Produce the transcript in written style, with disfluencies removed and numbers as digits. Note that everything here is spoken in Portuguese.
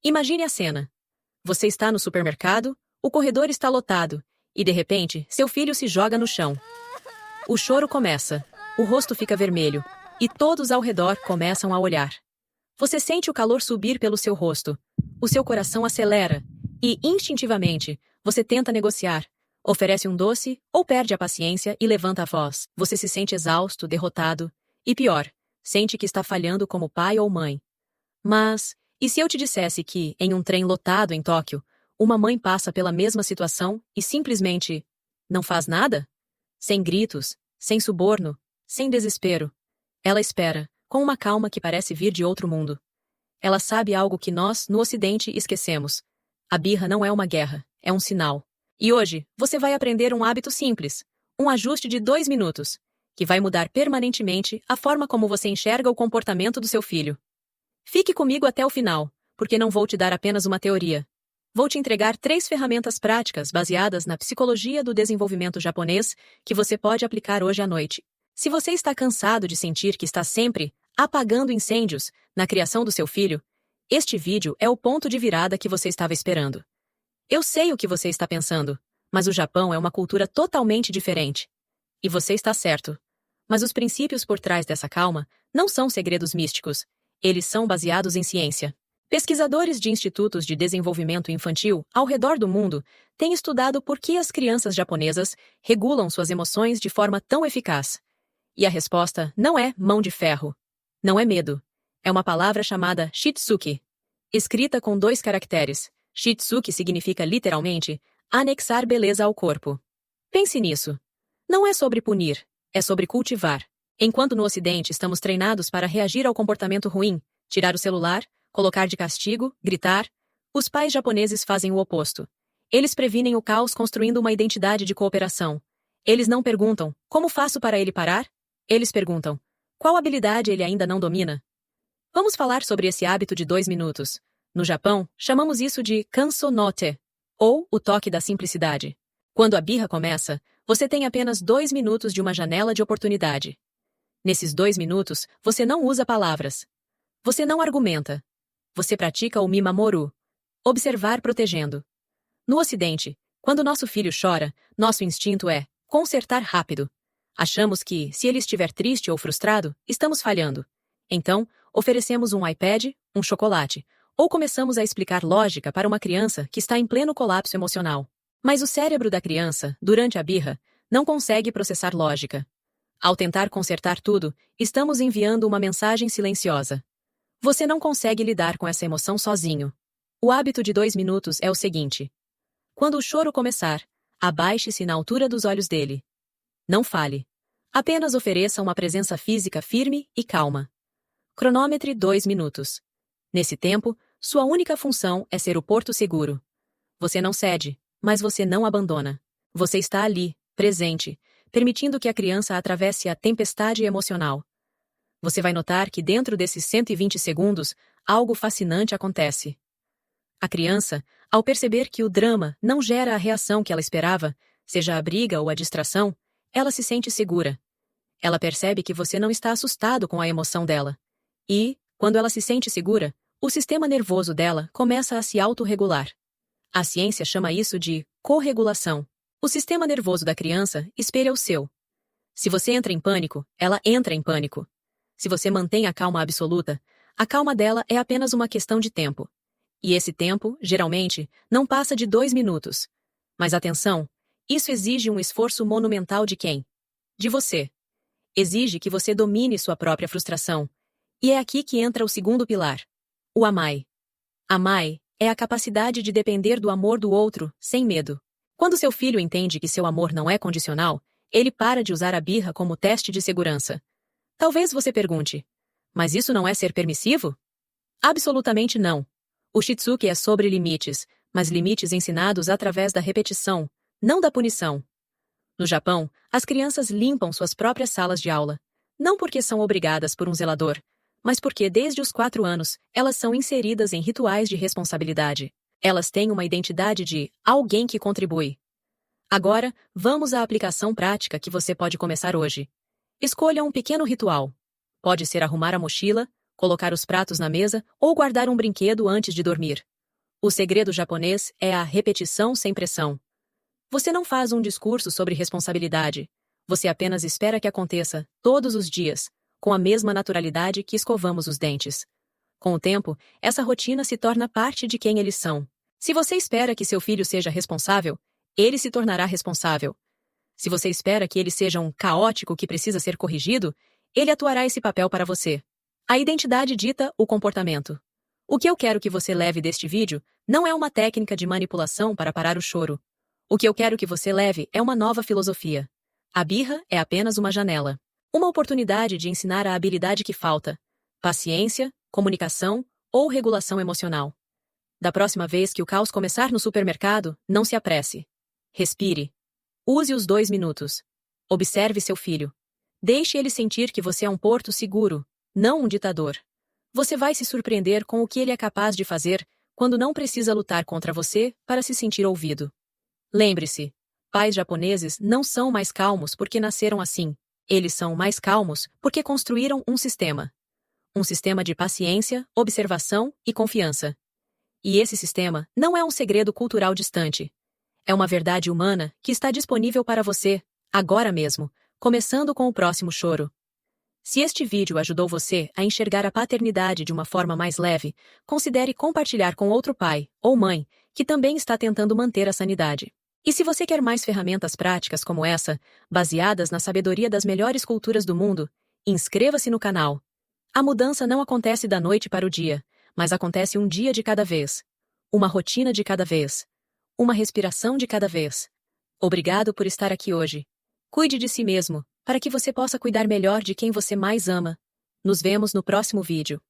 Imagine a cena. Você está no supermercado, o corredor está lotado, e de repente, seu filho se joga no chão. O choro começa, o rosto fica vermelho, e todos ao redor começam a olhar. Você sente o calor subir pelo seu rosto. O seu coração acelera, e, instintivamente, você tenta negociar. Oferece um doce, ou perde a paciência e levanta a voz. Você se sente exausto, derrotado, e pior, sente que está falhando como pai ou mãe. Mas, e se eu te dissesse que, em um trem lotado em Tóquio, uma mãe passa pela mesma situação e simplesmente não faz nada? Sem gritos, sem suborno, sem desespero. Ela espera, com uma calma que parece vir de outro mundo. Ela sabe algo que nós, no Ocidente, esquecemos. A birra não é uma guerra, é um sinal. E hoje, você vai aprender um hábito simples, um ajuste de 2 minutos, que vai mudar permanentemente a forma como você enxerga o comportamento do seu filho. Fique comigo até o final, porque não vou te dar apenas uma teoria. Vou te entregar 3 ferramentas práticas baseadas na psicologia do desenvolvimento japonês que você pode aplicar hoje à noite. Se você está cansado de sentir que está sempre apagando incêndios na criação do seu filho, este vídeo é o ponto de virada que você estava esperando. Eu sei o que você está pensando, mas o Japão é uma cultura totalmente diferente. E você está certo. Mas os princípios por trás dessa calma não são segredos místicos. Eles são baseados em ciência. Pesquisadores de institutos de desenvolvimento infantil ao redor do mundo têm estudado por que as crianças japonesas regulam suas emoções de forma tão eficaz. E a resposta não é mão de ferro. Não é medo. É uma palavra chamada shitsuki, escrita com 2 caracteres. Shitsuki significa literalmente anexar beleza ao corpo. Pense nisso. Não é sobre punir, é sobre cultivar. Enquanto no Ocidente estamos treinados para reagir ao comportamento ruim, tirar o celular, colocar de castigo, gritar, os pais japoneses fazem o oposto. Eles previnem o caos construindo uma identidade de cooperação. Eles não perguntam, como faço para ele parar? Eles perguntam, qual habilidade ele ainda não domina? Vamos falar sobre esse hábito de 2 minutos. No Japão, chamamos isso de kanso no te, ou o toque da simplicidade. Quando a birra começa, você tem apenas 2 minutos de uma janela de oportunidade. Nesses 2 minutos, você não usa palavras. Você não argumenta. Você pratica o mimamoru, observar protegendo. No Ocidente, quando nosso filho chora, nosso instinto é consertar rápido. Achamos que, se ele estiver triste ou frustrado, estamos falhando. Então, oferecemos um iPad, um chocolate, ou começamos a explicar lógica para uma criança que está em pleno colapso emocional. Mas o cérebro da criança, durante a birra, não consegue processar lógica. Ao tentar consertar tudo, estamos enviando uma mensagem silenciosa. Você não consegue lidar com essa emoção sozinho. O hábito de 2 minutos é o seguinte. Quando o choro começar, abaixe-se na altura dos olhos dele. Não fale. Apenas ofereça uma presença física firme e calma. Cronometre 2 minutos. Nesse tempo, sua única função é ser o porto seguro. Você não cede, mas você não abandona. Você está ali, presente, permitindo que a criança atravesse a tempestade emocional. Você vai notar que dentro desses 120 segundos, algo fascinante acontece. A criança, ao perceber que o drama não gera a reação que ela esperava, seja a briga ou a distração, ela se sente segura. Ela percebe que você não está assustado com a emoção dela. E, quando ela se sente segura, o sistema nervoso dela começa a se autorregular. A ciência chama isso de corregulação. O sistema nervoso da criança espelha o seu. Se você entra em pânico, ela entra em pânico. Se você mantém a calma absoluta, a calma dela é apenas uma questão de tempo. E esse tempo, geralmente, não passa de 2 minutos. Mas atenção, isso exige um esforço monumental de quem? De você. Exige que você domine sua própria frustração. E é aqui que entra o segundo pilar. O amai. Amai é a capacidade de depender do amor do outro, sem medo. Quando seu filho entende que seu amor não é condicional, ele para de usar a birra como teste de segurança. Talvez você pergunte, mas isso não é ser permissivo? Absolutamente não. O Shitsuki é sobre limites, mas limites ensinados através da repetição, não da punição. No Japão, as crianças limpam suas próprias salas de aula, não porque são obrigadas por um zelador, mas porque desde os 4 anos, elas são inseridas em rituais de responsabilidade. Elas têm uma identidade de alguém que contribui. Agora, vamos à aplicação prática que você pode começar hoje. Escolha um pequeno ritual. Pode ser arrumar a mochila, colocar os pratos na mesa ou guardar um brinquedo antes de dormir. O segredo japonês é a repetição sem pressão. Você não faz um discurso sobre responsabilidade. Você apenas espera que aconteça, todos os dias, com a mesma naturalidade que escovamos os dentes. Com o tempo, essa rotina se torna parte de quem eles são. Se você espera que seu filho seja responsável, ele se tornará responsável. Se você espera que ele seja um caótico que precisa ser corrigido, ele atuará esse papel para você. A identidade dita o comportamento. O que eu quero que você leve deste vídeo não é uma técnica de manipulação para parar o choro. O que eu quero que você leve é uma nova filosofia. A birra é apenas uma janela. Uma oportunidade de ensinar a habilidade que falta: paciência, comunicação ou regulação emocional. Da próxima vez que o caos começar no supermercado, não se apresse. Respire. Use os 2 minutos. Observe seu filho. Deixe ele sentir que você é um porto seguro, não um ditador. Você vai se surpreender com o que ele é capaz de fazer quando não precisa lutar contra você para se sentir ouvido. Lembre-se, pais japoneses não são mais calmos porque nasceram assim. Eles são mais calmos porque construíram um sistema. Um sistema de paciência, observação e confiança. E esse sistema não é um segredo cultural distante. É uma verdade humana que está disponível para você, agora mesmo, começando com o próximo choro. Se este vídeo ajudou você a enxergar a paternidade de uma forma mais leve, considere compartilhar com outro pai ou mãe que também está tentando manter a sanidade. E se você quer mais ferramentas práticas como essa, baseadas na sabedoria das melhores culturas do mundo, inscreva-se no canal. A mudança não acontece da noite para o dia, mas acontece um dia de cada vez. Uma rotina de cada vez. Uma respiração de cada vez. Obrigado por estar aqui hoje. Cuide de si mesmo, para que você possa cuidar melhor de quem você mais ama. Nos vemos no próximo vídeo.